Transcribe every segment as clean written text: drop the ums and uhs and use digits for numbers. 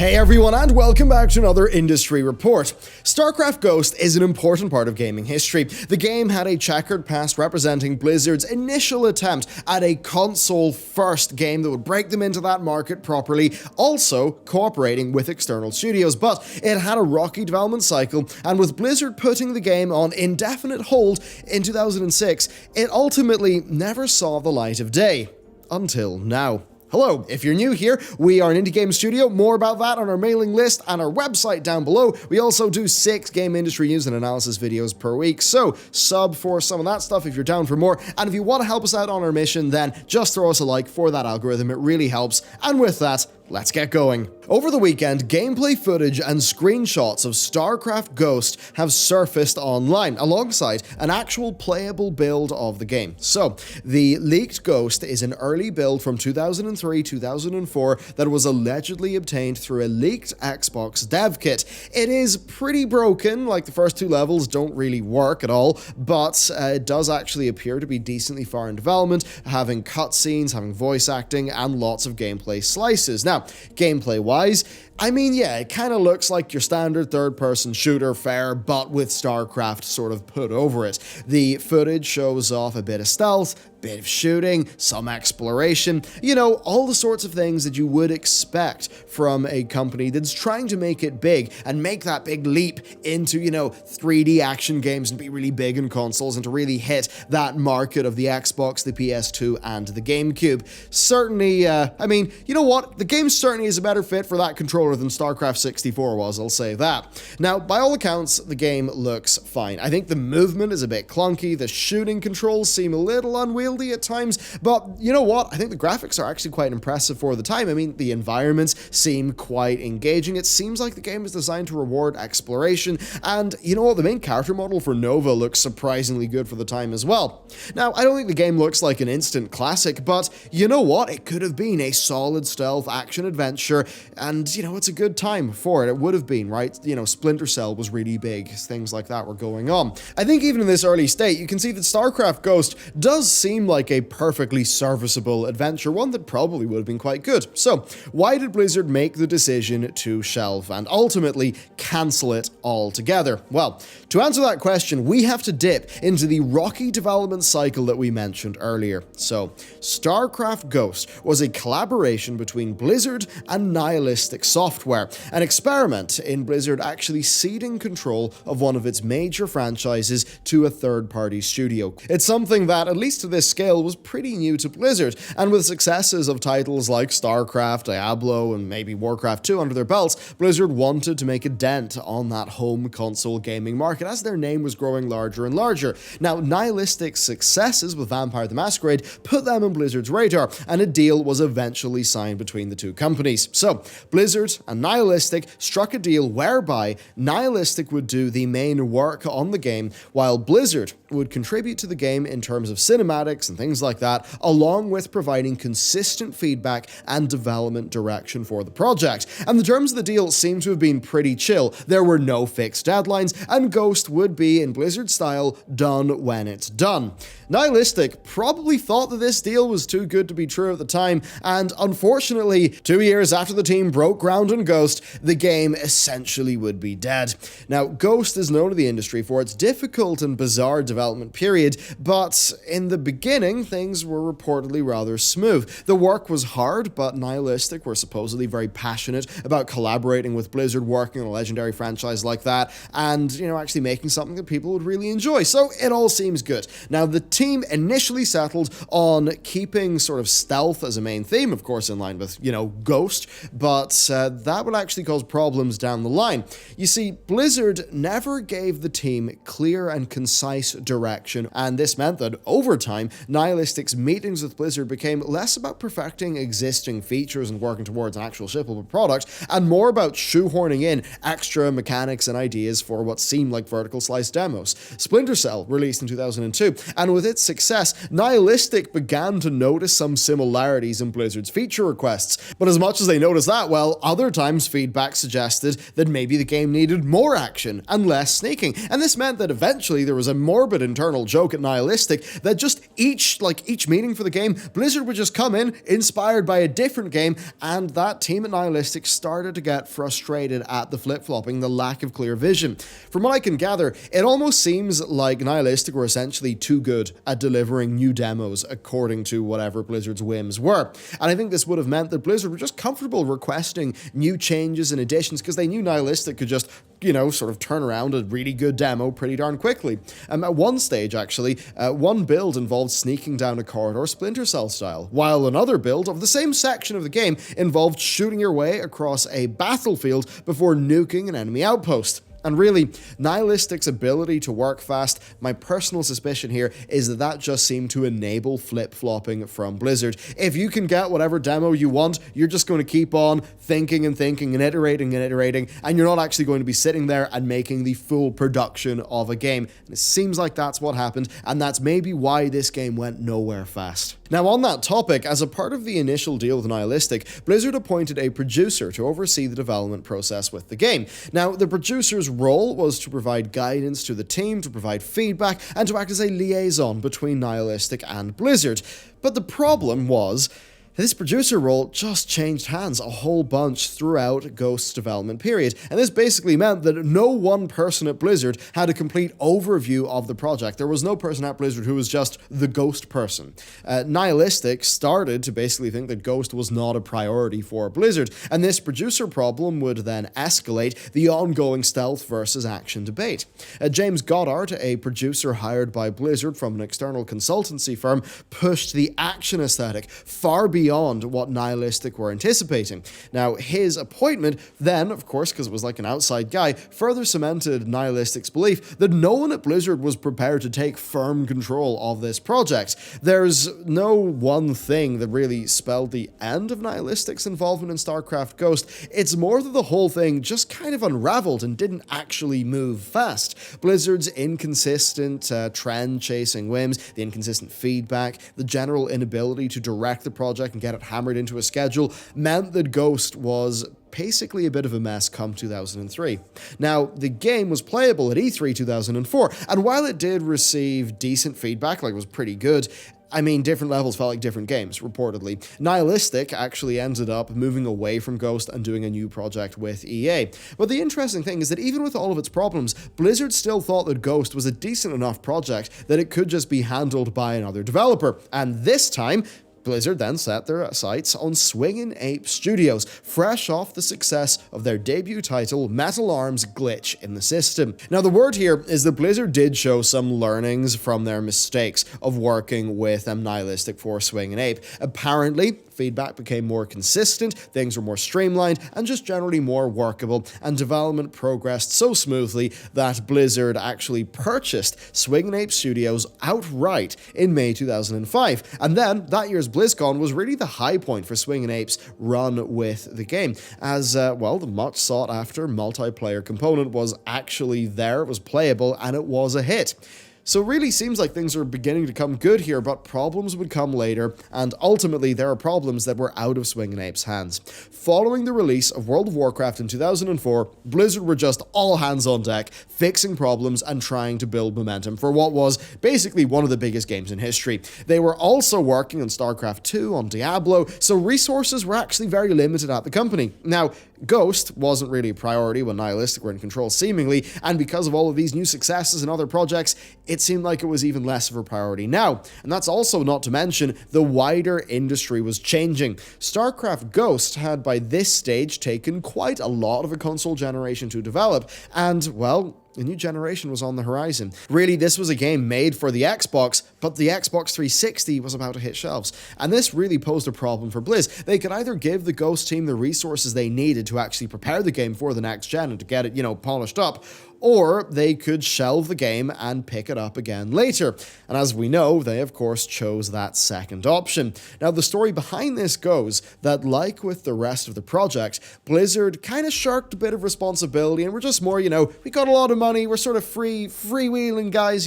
Hey everyone, and welcome back to another industry report. Starcraft Ghost is an important part of gaming history. The game had a checkered past representing Blizzard's initial attempt at a console-first game that would break them into that market properly, also cooperating with external studios. But it had a rocky development cycle, and with Blizzard putting the game on indefinite hold in 2006, it ultimately never saw the light of day. Until now. Hello, if you're new here, we are an indie game studio. More about that on our mailing list and our website down below. We also do 6 game industry news and analysis videos per week, so sub for some of that stuff if you're down for more. And if you want to help us out on our mission, then just throw us a like for that algorithm. It really helps. And with that, let's get going. Over the weekend, gameplay footage and screenshots of Starcraft Ghost have surfaced online, alongside an actual playable build of the game. So, the leaked Ghost is an early build from 2003-2004 that was allegedly obtained through a leaked Xbox dev kit. It is pretty broken, like the first 2 levels don't really work at all, but it does actually appear to be decently far in development, having cutscenes, having voice acting, and lots of gameplay slices. Now, gameplay-wise, I mean, yeah, it kind of looks like your standard third-person shooter fare, but with StarCraft sort of put over it. The footage shows off a bit of stealth, bit of shooting, some exploration, you know, all the sorts of things that you would expect from a company that's trying to make it big and make that big leap into, 3D action games and be really big in consoles and to really hit that market of the Xbox, the PS2, and the GameCube. Certainly, I mean, you know what? The game certainly is a better fit for that controller than StarCraft 64 was, I'll say that. Now, by all accounts, the game looks fine. I think the movement is a bit clunky, the shooting controls seem a little unwieldy at times, but you know what? I think the graphics are actually quite impressive for the time. I mean, the environments seem quite engaging. It seems like the game is designed to reward exploration, and you know what? The main character model for Nova looks surprisingly good for the time as well. Now, I don't think the game looks like an instant classic, but you know what? It could have been a solid stealth action adventure, and it's a good time for it. It would have been, right? Splinter Cell was really big. Things like that were going on. I think even in this early state, you can see that StarCraft Ghost does seem like a perfectly serviceable adventure, one that probably would have been quite good. So, why did Blizzard make the decision to shelve and ultimately cancel it altogether? Well, to answer that question, we have to dip into the rocky development cycle that we mentioned earlier. So, StarCraft Ghost was a collaboration between Blizzard and Nihilistic Software, an experiment in Blizzard actually ceding control of one of its major franchises to a third-party studio. It's something that, at least to this scale, was pretty new to Blizzard, and with successes of titles like StarCraft, Diablo, and maybe Warcraft 2 under their belts, Blizzard wanted to make a dent on that home console gaming market as their name was growing larger and larger. Now, Nihilistic's successes with Vampire the Masquerade put them on Blizzard's radar, and a deal was eventually signed between the two companies. So, Blizzard and Nihilistic struck a deal whereby Nihilistic would do the main work on the game, while Blizzard would contribute to the game in terms of cinematics and things like that, along with providing consistent feedback and development direction for the project. And the terms of the deal seem to have been pretty chill. There were no fixed deadlines, and Ghost would be, in Blizzard style, done when it's done. Nihilistic probably thought that this deal was too good to be true at the time, and unfortunately, 2 years after the team broke ground on Ghost, the game essentially would be dead. Now, Ghost is known to the industry for its difficult and bizarre development period, but in the beginning, things were reportedly rather smooth. The work was hard, but Nihilistic were supposedly very passionate about collaborating with Blizzard, working on a legendary franchise like that, and, actually making something that people would really enjoy. So it all seems good. Now, the team initially settled on keeping sort of stealth as a main theme, of course, in line with, Ghost, but that would actually cause problems down the line. You see, Blizzard never gave the team clear and concise direction, and this meant that over time, Nihilistic's meetings with Blizzard became less about perfecting existing features and working towards an actual shippable product, and more about shoehorning in extra mechanics and ideas for what seemed like vertical slice demos. Splinter Cell released in 2002, and with its success, Nihilistic began to notice some similarities in Blizzard's feature requests. But as much as they noticed that, well, other times feedback suggested that maybe the game needed more action and less sneaking, and this meant that eventually there was a morbid stupid internal joke at Nihilistic that just each meeting for the game, Blizzard would just come in, inspired by a different game, and that team at Nihilistic started to get frustrated at the flip-flopping, the lack of clear vision. From what I can gather, it almost seems like Nihilistic were essentially too good at delivering new demos according to whatever Blizzard's whims were. And I think this would have meant that Blizzard were just comfortable requesting new changes and additions because they knew Nihilistic could just sort of turn around a really good demo pretty darn quickly. At one stage, actually, one build involved sneaking down a corridor Splinter Cell style, while another build of the same section of the game involved shooting your way across a battlefield before nuking an enemy outpost. And really, Nihilistic's ability to work fast, my personal suspicion here is that just seemed to enable flip-flopping from Blizzard. If you can get whatever demo you want, you're just going to keep on thinking and iterating, and you're not actually going to be sitting there and making the full production of a game. And it seems like that's what happened, and that's maybe why this game went nowhere fast. Now, on that topic, as a part of the initial deal with Nihilistic, Blizzard appointed a producer to oversee the development process with the game. Now, the producer's role was to provide guidance to the team, to provide feedback, and to act as a liaison between Nihilistic and Blizzard. But the problem was, this producer role just changed hands a whole bunch throughout Ghost's development period, and this basically meant that no one person at Blizzard had a complete overview of the project. There was no person at Blizzard who was just the Ghost person. Nihilistic started to basically think that Ghost was not a priority for Blizzard, and this producer problem would then escalate the ongoing stealth versus action debate. James Goddard, a producer hired by Blizzard from an external consultancy firm, pushed the action aesthetic far beyond what Nihilistic were anticipating. Now, his appointment then, of course, because it was like an outside guy, further cemented Nihilistic's belief that no one at Blizzard was prepared to take firm control of this project. There's no one thing that really spelled the end of Nihilistic's involvement in Starcraft Ghost. It's more that the whole thing just kind of unraveled and didn't actually move fast. Blizzard's inconsistent trend-chasing whims, the inconsistent feedback, the general inability to direct the project and get it hammered into a schedule meant that Ghost was basically a bit of a mess come 2003. Now, the game was playable at E3 2004, and while it did receive decent feedback, like it was pretty good, I mean, different levels felt like different games, reportedly. Nihilistic actually ended up moving away from Ghost and doing a new project with EA. But the interesting thing is that even with all of its problems, Blizzard still thought that Ghost was a decent enough project that it could just be handled by another developer. And this time, Blizzard then set their sights on Swingin' Ape Studios, fresh off the success of their debut title, Metal Arm's glitch in the system. Now, the word here is that Blizzard did show some learnings from their mistakes of working with Nihilistic for Swingin' Ape. Apparently, feedback became more consistent, things were more streamlined, and just generally more workable, and development progressed so smoothly that Blizzard actually purchased Swingin' Ape Studios outright in May 2005. And then, that year's BlizzCon was really the high point for Swingin' Ape's run with the game, as, the much sought after multiplayer component was actually there, it was playable, and it was a hit. So it really seems like things are beginning to come good here, but problems would come later, and ultimately there are problems that were out of Swingin' Ape's hands. Following the release of World of Warcraft in 2004, Blizzard were just all hands on deck, fixing problems and trying to build momentum for what was basically one of the biggest games in history. They were also working on Starcraft 2, on Diablo, so resources were actually very limited at the company. Now, Ghost wasn't really a priority when Nihilistic were in control seemingly, and because of all of these new successes and other projects, it seemed like it was even less of a priority now. And that's also not to mention the wider industry was changing. Starcraft Ghost had by this stage taken quite a lot of a console generation to develop, and, well, a new generation was on the horizon. Really, this was a game made for the Xbox, but the Xbox 360 was about to hit shelves. And this really posed a problem for Blizz. They could either give the Ghost team the resources they needed to actually prepare the game for the next gen and to get it, polished up, or they could shelve the game and pick it up again later. And as we know, they of course chose that second option. Now, the story behind this goes that, like with the rest of the project, Blizzard kind of shirked a bit of responsibility and we're just more, we got a lot of money, we're sort of freewheeling guys,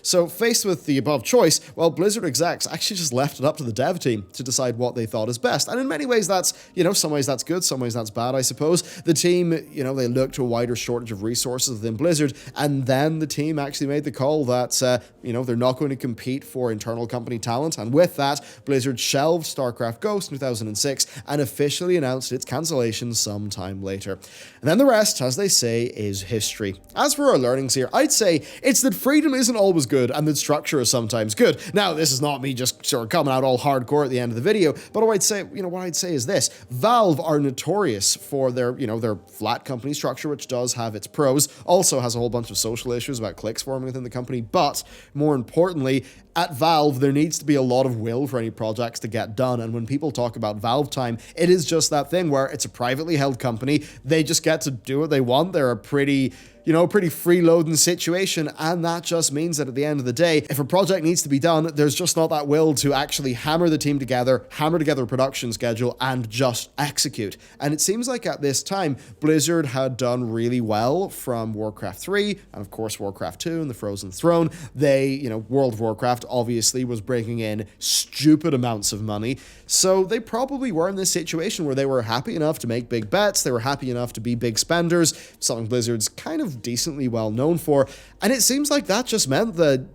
So faced with the above choice, Blizzard execs actually just left it up to the dev team to decide what they thought is best. And in many ways that's, some ways that's good, some ways that's bad, I suppose. The team, they looked to a wider shortage of resources than within Blizzard, and then the team actually made the call that, they're not going to compete for internal company talent, and with that, Blizzard shelved Starcraft Ghost in 2006 and officially announced its cancellation sometime later. And then the rest, as they say, is history. As for our learnings here, I'd say it's that freedom isn't always good and that structure is sometimes good. Now, this is not me just sort of coming out all hardcore at the end of the video, but what I'd say is this. Valve are notorious for their flat company structure, which does have its pros, also has a whole bunch of social issues about cliques forming within the company, but more importantly, at Valve, there needs to be a lot of will for any projects to get done, and when people talk about Valve time, it is just that thing where it's a privately held company, they just get to do what they want, they're a pretty freeloading situation, and that just means that at the end of the day, if a project needs to be done, there's just not that will to actually hammer the team together, hammer together a production schedule, and just execute. And it seems like at this time, Blizzard had done really well from Warcraft 3, and of course Warcraft 2 and the Frozen Throne. World of Warcraft obviously was bringing in stupid amounts of money, so they probably were in this situation where they were happy enough to make big bets, they were happy enough to be big spenders, something Blizzard's kind of decently well known for, and it seems like that just meant that,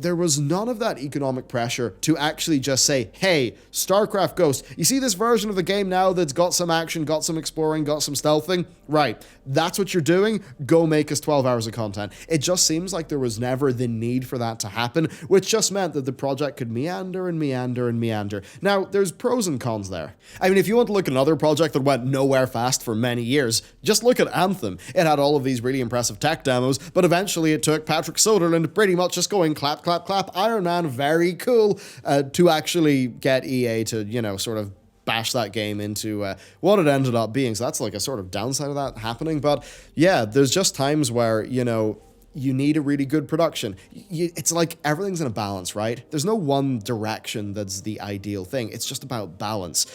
there was none of that economic pressure to actually just say, hey, Starcraft Ghost, you see this version of the game now that's got some action, got some exploring, got some stealthing? Right, that's what you're doing, go make us 12 hours of content. It just seems like there was never the need for that to happen, which just meant that the project could meander and meander and meander. Now, there's pros and cons there. I mean, if you want to look at another project that went nowhere fast for many years, just look at Anthem. It had all of these really impressive tech demos, but eventually it took Patrick Soderlund pretty much just going clap, clap, clap, Iron Man, very cool, to actually get EA to, sort of bash that game into what it ended up being. So that's like a sort of downside of that happening. But yeah, there's just times where, you need a really good production. It's like everything's in a balance, right? There's no one direction that's the ideal thing. It's just about balance.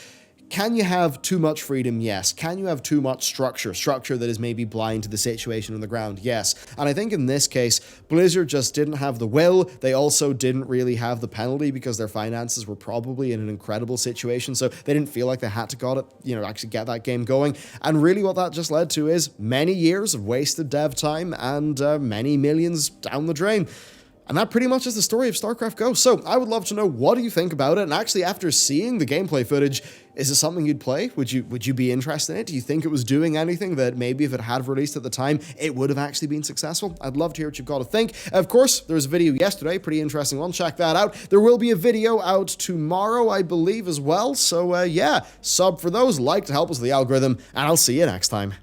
Can you have too much freedom? Yes. Can you have too much structure? Structure that is maybe blind to the situation on the ground? Yes. And I think in this case, Blizzard just didn't have the will. They also didn't really have the penalty because their finances were probably in an incredible situation. So they didn't feel like they had to actually get that game going. And really what that just led to is many years of wasted dev time and many millions down the drain. And that pretty much is the story of StarCraft Ghost. So I would love to know, what do you think about it? And actually, after seeing the gameplay footage, is it something you'd play? Would you be interested in it? Do you think it was doing anything that maybe if it had released at the time, it would have actually been successful? I'd love to hear what you've got to think. Of course, there was a video yesterday, pretty interesting one. Check that out. There will be a video out tomorrow, I believe, as well. So yeah, sub for those, like to help us with the algorithm, and I'll see you next time.